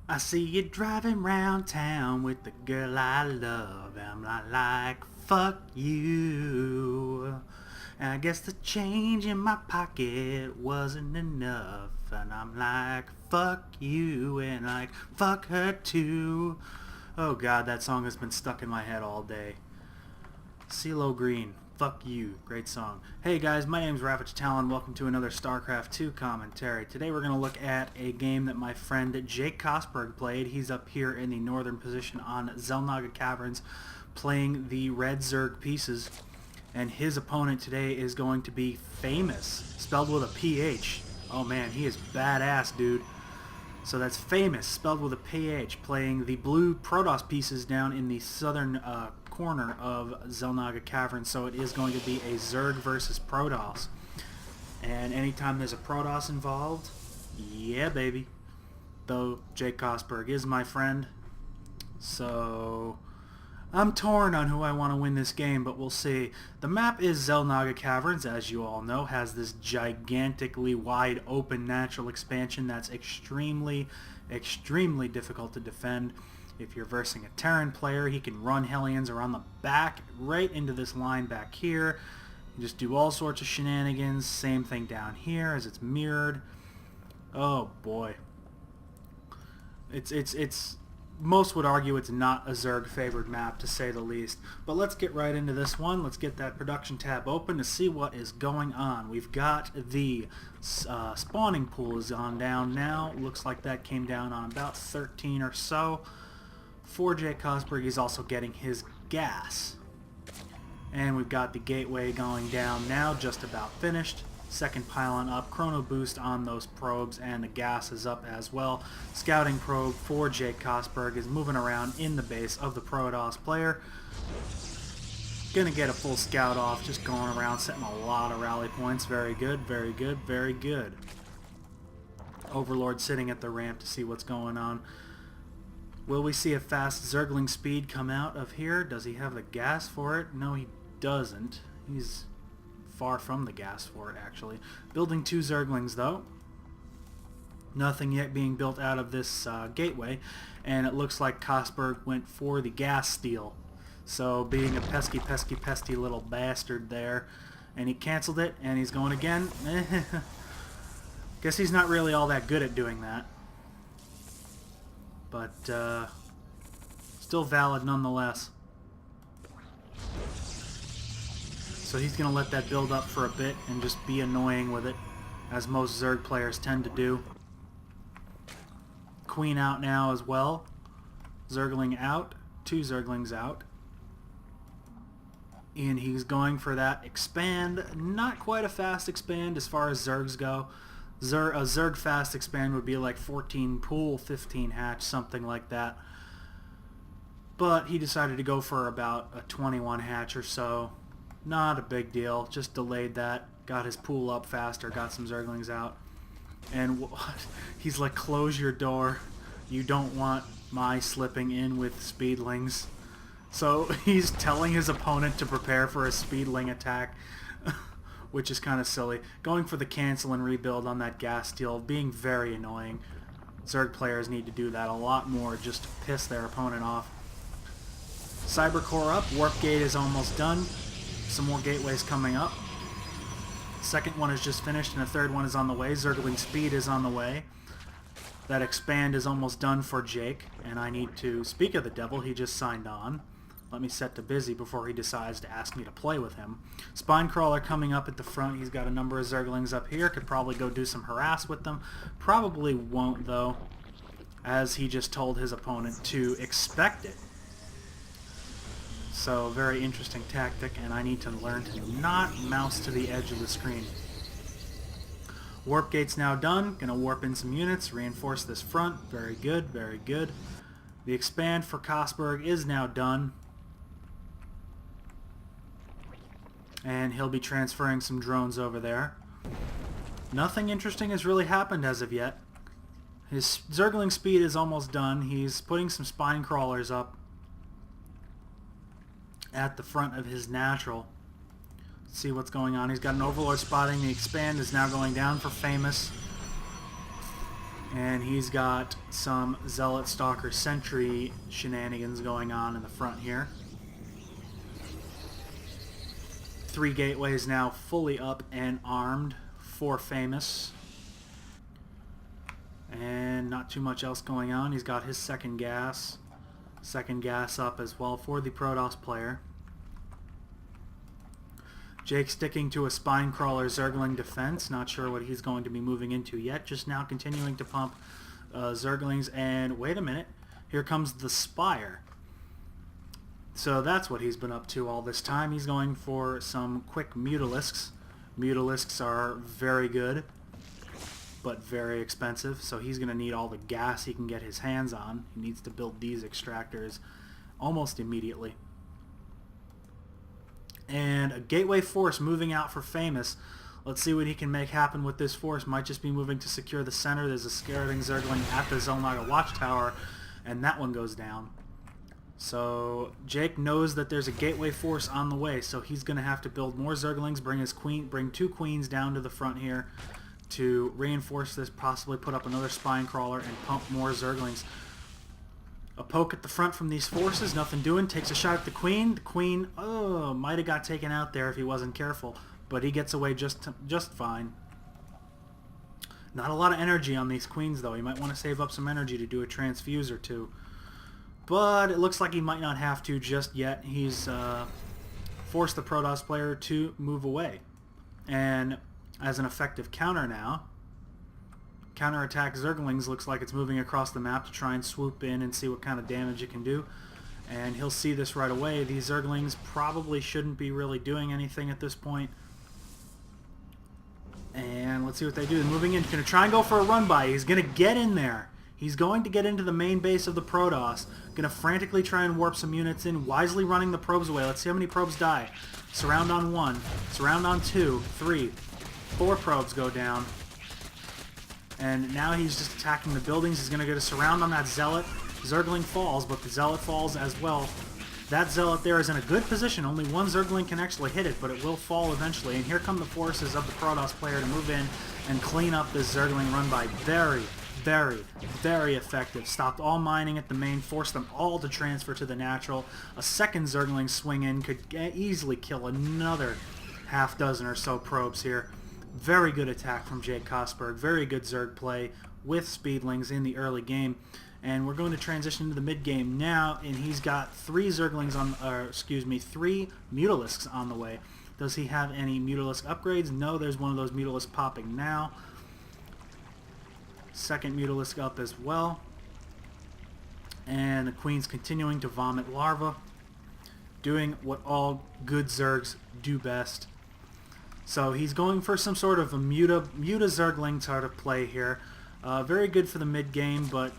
I see you driving round town with the girl I love. I'm not like, fuck you. And I guess the change in my pocket wasn't enough. And I'm like, fuck you. And like, fuck her too. Oh god, that song has been stuck in my head all day. CeeLo Green, fuck you. Great song. Hey guys, my name's Ravage Talon. Welcome to another StarCraft 2 commentary. Today we're going to look at a game that my friend jakekosberg played. He's up here in the northern position on Xel'Naga Caverns playing the red Zerg pieces. And his opponent today is going to be Phamous, spelled with a PH. Oh man, he is badass, dude. So that's Phamous, spelled with a PH, playing the blue Protoss pieces down in the southern corner of Xel'Naga Caverns. So it is going to be a Zerg versus Protoss. And anytime there's a Protoss involved, yeah baby. Though jakekosberg is my friend. So I'm torn on who I want to win this game, but we'll see. The map is Xel'Naga Caverns, as you all know, has this gigantically wide open natural expansion that's extremely difficult to defend. If you're versing a Terran player, he can run Hellions around the back, right into this line back here. You just do all sorts of shenanigans. Same thing down here as it's mirrored. Oh boy. It's most would argue it's not a Zerg favored map, to say the least. But let's get right into this one. Let's get that production tab open to see what is going on. We've got the spawning pool is on down now. Looks like that came down on about 13 or so. For jakekosberg, he's also getting his gas. And we've got the gateway going down now, just about finished. Second pylon up, chrono boost on those probes, and the gas is up as well. Scouting probe for jakekosberg is moving around in the base of the Protoss player. Gonna get a full scout off, just going around, setting a lot of rally points. Very good, very good, very good. Overlord sitting at the ramp to see what's going on. Will we see a fast Zergling speed come out of here? Does he have the gas for it? No, he doesn't. He's far from the gas for it, actually. Building 2 Zerglings, though. Nothing yet being built out of this gateway, and it looks like Kosberg went for the gas steal. So, being a pesky little bastard there, and he canceled it, and he's going again. Guess he's not really all that good at doing that. But, still valid nonetheless. So he's going to let that build up for a bit and just be annoying with it, as most Zerg players tend to do. Queen out now as well. Zergling out. 2 Zerglings out. And he's going for that expand. Not quite a fast expand as far as Zergs go. A Zerg fast expand would be like 14 pool, 15 hatch, something like that. But he decided to go for about a 21 hatch or so. Not a big deal, just delayed that, got his pool up faster, got some Zerglings out. And what? He's like, close your door. You don't want my slipping in with speedlings. So he's telling his opponent to prepare for a speedling attack, which is kind of silly. Going for the cancel and rebuild on that gas steal, being very annoying. Zerg players need to do that a lot more just to piss their opponent off. Cybercore up, warp gate is almost done. Some more gateways coming up. Second one is just finished and a third one is on the way. Zergling speed is on the way. That expand is almost done for Jake, and I need to speak of the devil. He just signed on. Let me set to busy before he decides to ask me to play with him. Spinecrawler coming up at the front. He's got a number of Zerglings up here. Could probably go do some harass with them. Probably won't though, as he just told his opponent to expect it. So, very interesting tactic, and I need to learn to not mouse to the edge of the screen. Warp gate's now done. Gonna warp in some units, reinforce this front. Very good, very good. The expand for Kosberg is now done. And he'll be transferring some drones over there. Nothing interesting has really happened as of yet. His Zergling speed is almost done. He's putting some spine crawlers up at the front of his natural. Let's see what's going on. He's got an Overlord spotting. The expand is now going down for Phamous. And he's got some Zealot Stalker Sentry shenanigans going on in the front here. 3 gateways now fully up and armed for Phamous. And not too much else going on. He's got his second gas up as well for the Protoss player. Jake sticking to a Spine Crawler Zergling defense. Not sure what he's going to be moving into yet. Just now continuing to pump Zerglings. And wait a minute. Here comes the Spire. So that's what he's been up to all this time. He's going for some quick Mutalisks. Mutalisks are very good, but very expensive. So he's going to need all the gas he can get his hands on. He needs to build these extractors almost immediately. And a Gateway Force moving out for Phamous. Let's see what he can make happen with this force. Might just be moving to secure the center. There's a Scarabing Zergling at the Xel'Naga Watchtower, and that one goes down. So Jake knows that there's a Gateway Force on the way, so he's going to have to build more Zerglings, bring 2 Queens down to the front here to reinforce this, possibly put up another Spine Crawler and pump more Zerglings. A poke at the front from these forces, nothing doing. Takes a shot at the Queen. The Queen, oh, might have got taken out there if he wasn't careful, but he gets away just fine. Not a lot of energy on these Queens, though. He might want to save up some energy to do a transfuse or two. But it looks like he might not have to just yet. He's forced the Protoss player to move away. And as an effective counter now, counterattack Zerglings looks like it's moving across the map to try and swoop in and see what kind of damage it can do. And he'll see this right away. These Zerglings probably shouldn't be really doing anything at this point. And let's see what they do. They're moving in. He's going to try and go for a run-by. He's going to get in there. He's going to get into the main base of the Protoss. Going to frantically try and warp some units in, wisely running the probes away. Let's see how many probes die. Surround on 1. Surround on 2. 3. 4 probes go down. And now he's just attacking the buildings. He's going to get a surround on that Zealot. Zergling falls, but the Zealot falls as well. That Zealot there is in a good position. Only 1 Zergling can actually hit it, but it will fall eventually. And here come the forces of the Protoss player to move in and clean up this Zergling run-by. Very, very effective. Stopped all mining at the main, forced them all to transfer to the natural. A second Zergling swing in could easily kill another half dozen or so probes here. Very good attack from jakekosberg. Very good Zerg play with Speedlings in the early game. And we're going to transition into the mid game now, and he's got 3 Zerglings on, 3 Mutalisks on the way. Does he have any Mutalisk upgrades? No, there's one of those Mutalisks popping now. Second Mutalisk up as well. And the Queen's continuing to vomit larvae, doing what all good Zergs do best. So he's going for some sort of a Muta Zergling sort of play here. Very good for the mid game, but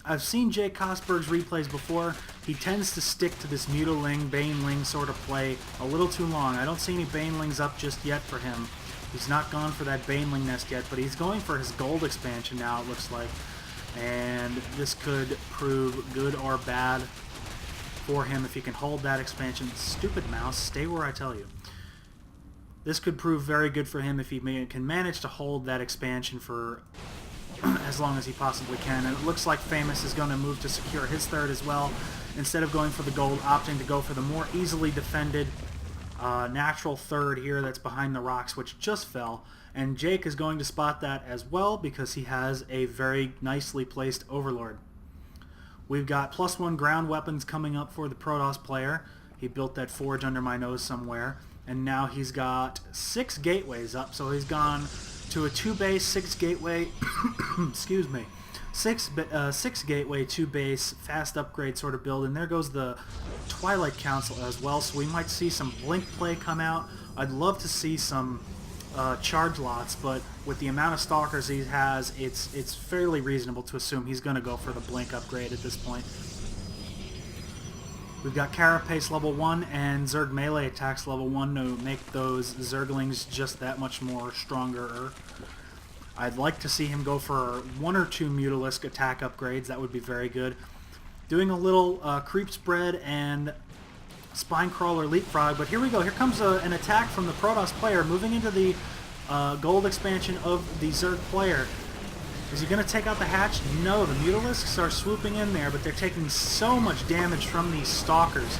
I've seen jakekosberg's replays before. He tends to stick to this Mutaling, Baneling sort of play a little too long. I don't see any Banelings up just yet for him. He's not gone for that Baneling nest yet, but he's going for his gold expansion now, it looks like. And this could prove good or bad for him if he can hold that expansion. Stupid mouse, stay where I tell you. This could prove very good for him if he can manage to hold that expansion for as long as he possibly can. And it looks like Phamous is going to move to secure his third as well. Instead of going for the gold, opting to go for the more easily defended natural third here that's behind the rocks, which just fell. And Jake is going to spot that as well because he has a very nicely placed Overlord. We've got +1 ground weapons coming up for the Protoss player. He built that forge under my nose somewhere. And now he's got 6 gateways up, so he's gone to a 2-base, 6 gateway, excuse me, 6 gateway, 2-base, fast upgrade sort of build, and there goes the Twilight Council as well, so we might see some blink play come out. I'd love to see some charge lots, but with the amount of stalkers he has, it's fairly reasonable to assume he's going to go for the blink upgrade at this point. We've got Carapace level 1 and Zerg melee attacks level 1 to make those Zerglings just that much more stronger. I'd like to see him go for 1 or 2 Mutalisk attack upgrades. That would be very good. Doing a little creep spread and Spine Crawler leapfrog, but here we go. Here comes an attack from the Protoss player moving into the gold expansion of the Zerg player. Is he going to take out the hatch? No, the Mutalisks are swooping in there, but they're taking so much damage from these Stalkers.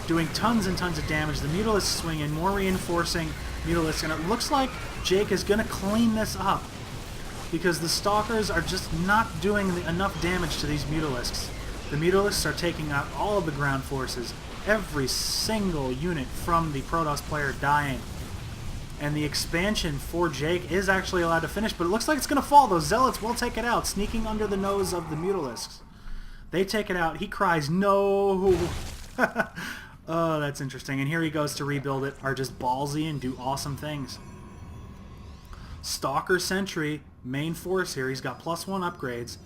Doing tons and tons of damage. The Mutalisks swing in, more reinforcing Mutalisks, and it looks like Jake is going to clean this up. Because the Stalkers are just not doing enough damage to these Mutalisks. The Mutalisks are taking out all of the ground forces. Every single unit from the Protoss player dying. And the expansion for Jake is actually allowed to finish, but it looks like it's going to fall. Those Zealots will take it out, sneaking under the nose of the Mutalisks. They take it out. He cries, no! Oh, that's interesting. And here he goes to rebuild it, are just ballsy and do awesome things. Stalker Sentry, main force here. He's got +1 upgrades.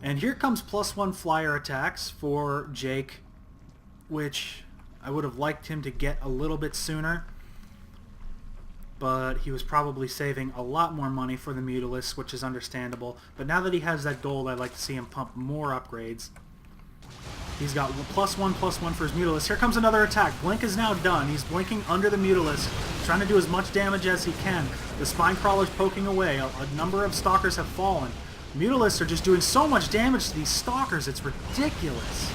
And here comes +1 flyer attacks for Jake, which I would have liked him to get a little bit sooner. But he was probably saving a lot more money for the Mutalisks, which is understandable. But now that he has that gold, I'd like to see him pump more upgrades. He's got +1/+1 for his Mutalisks. Here comes another attack. Blink is now done. He's blinking under the Mutalisks, trying to do as much damage as he can. The Spine Crawler's poking away. A number of Stalkers have fallen. Mutalisks are just doing so much damage to these Stalkers, it's ridiculous.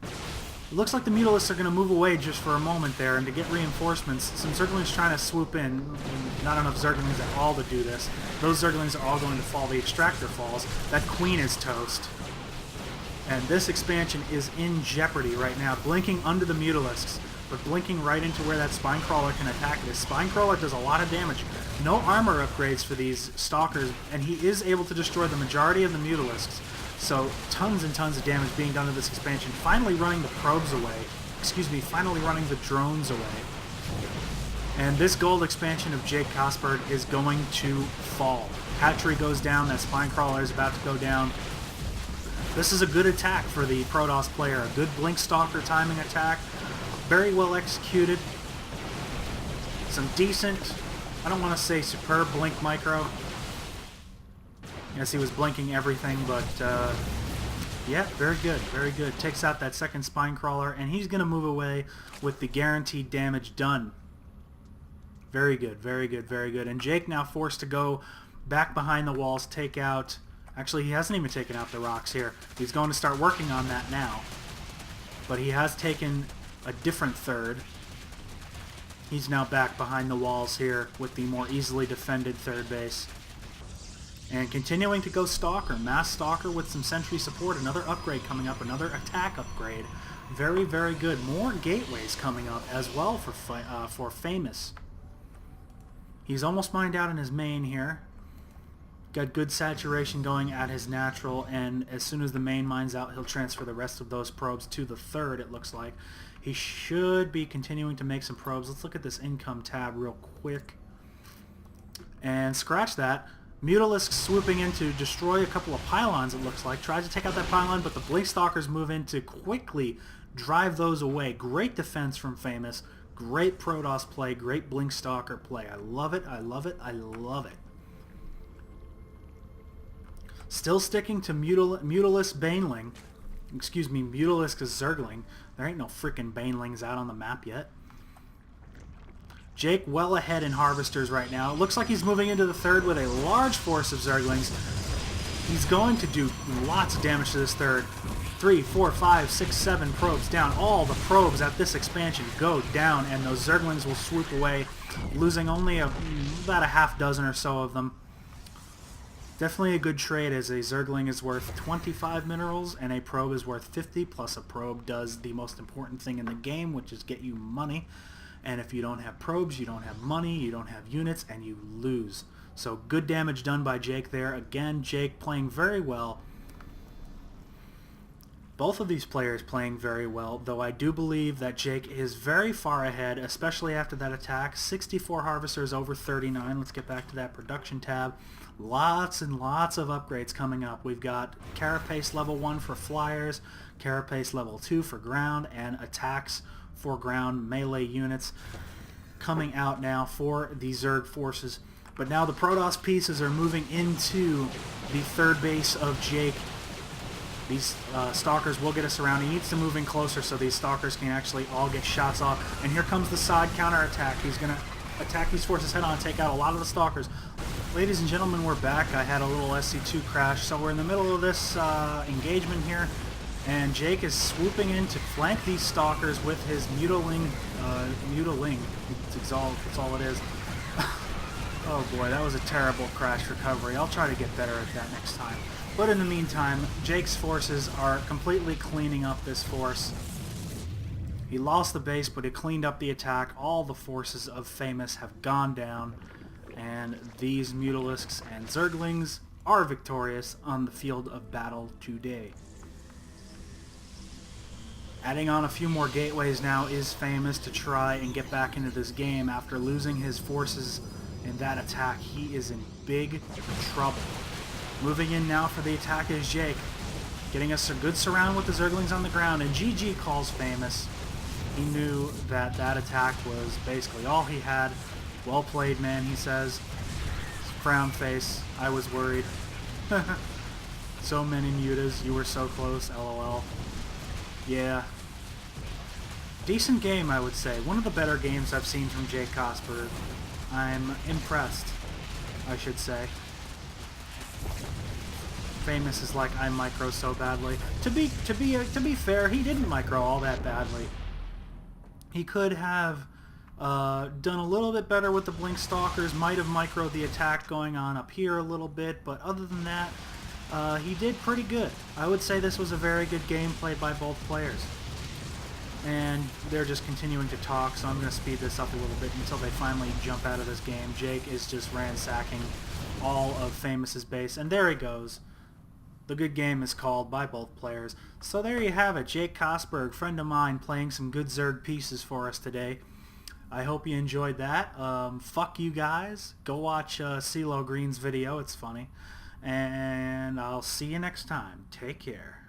It looks like the Mutalisks are going to move away just for a moment there, and to get reinforcements, some Zerglings trying to swoop in. Not enough Zerglings at all to do this. Those Zerglings are all going to fall. The Extractor falls. That Queen is toast. And this expansion is in jeopardy right now. Blinking under the Mutalisks, but blinking right into where that Spine Crawler can attack this. Spine Crawler does a lot of damage. No armor upgrades for these Stalkers, and he is able to destroy the majority of the Mutalisks. So tons and tons of damage being done to this expansion. Finally running the probes away. Excuse me, finally running the drones away. And this gold expansion of jakekosberg is going to fall. Hatchery goes down, that Spine Crawler is about to go down. This is a good attack for the Protoss player. A good Blink Stalker timing attack. Very well executed. Some decent, I don't want to say superb Blink Micro. Yes, he was blinking everything, but yeah, very good, very good. Takes out that second Spine Crawler, and he's going to move away with the guaranteed damage done. Very good, very good, very good. And Jake now forced to go back behind the walls, take out... Actually, he hasn't even taken out the rocks here. He's going to start working on that now. But he has taken a different third. He's now back behind the walls here with the more easily defended third base. And continuing to go Stalker. Mass Stalker with some Sentry support. Another upgrade coming up. Another attack upgrade. Very, very good. More gateways coming up as well for Phamous. He's almost mined out in his main here. Got good saturation going at his natural, and as soon as the main mines out, he'll transfer the rest of those probes to the third, it looks like. He should be continuing to make some probes. Let's look at this income tab real quick. And scratch that. Mutalisk swooping in to destroy a couple of pylons, it looks like. Tries to take out that pylon, but the Blink Stalkers move in to quickly drive those away. Great defense from Phamous. Great Protoss play. Great Blink Stalker play. I love it. I love it. I love it. Still sticking to Mutalisk Baneling. Excuse me, Mutalisk Zergling. There ain't no frickin' Banelings out on the map yet. Jake well ahead in Harvesters right now. It looks like he's moving into the third with a large force of Zerglings. He's going to do lots of damage to this third. 3, 4, 5, 6, 7 probes down. All the probes at this expansion go down, and those Zerglings will swoop away, losing only about a half dozen or so of them. Definitely a good trade, as a Zergling is worth 25 minerals and a probe is worth 50, plus a probe does the most important thing in the game, which is get you money. And if you don't have probes, you don't have money, you don't have units, and you lose. So good damage done by Jake there. Again, Jake playing very well. Both of these players playing very well, though I do believe that Jake is very far ahead, especially after that attack. 64 Harvesters over 39. Let's get back to that production tab. Lots and lots of upgrades coming up. We've got Carapace level 1 for flyers, Carapace level 2 for ground, and attacks for ground melee units coming out now for the Zerg forces. But now the Protoss pieces are moving into the third base of Jake. These Stalkers will get us around. He needs to move in closer so these Stalkers can actually all get shots off. And here comes the side counterattack. He's going to attack these forces head on, take out a lot of the Stalkers. Ladies and gentlemen, we're back. I had a little SC2 crash, so we're in the middle of this engagement here, and Jake is swooping in to flank these stalkers with his mutiling. It's all it is. Oh boy, that was a terrible crash recovery. I'll try to get better at that next time. But in the meantime, Jake's forces are completely cleaning up this force. He lost the base, but he cleaned up the attack. All the forces of Phamous have gone down, and these Mutalisks and Zerglings are victorious on the field of battle today. Adding on a few more gateways now is Phamous to try and get back into this game. After losing his forces in that attack, he is in big trouble. Moving in now for the attack is Jake, getting us a good surround with the Zerglings on the ground, and GG calls Phamous. He knew that that attack was basically all he had. Well played, man, he says. Frown face. I was worried. So many mutas. You were so close. LOL. Yeah. Decent game, I would say. One of the better games I've seen from jakekosberg. I'm impressed, I should say. Phamous is like, I micro so badly. To be fair, he didn't micro all that badly. He could have done a little bit better with the Blink Stalkers, might have microed the attack going on up here a little bit, but other than that, he did pretty good. I would say this was a very good game played by both players. And they're just continuing to talk, so I'm going to speed this up a little bit until they finally jump out of this game. Jake is just ransacking all of Phamous's base, and there he goes. The good game is called by both players. So there you have it, jakekosberg, friend of mine, playing some good Zerg pieces for us today. I hope you enjoyed that. Fuck you guys. Go watch CeeLo Green's video, it's funny. And I'll see you next time. Take care.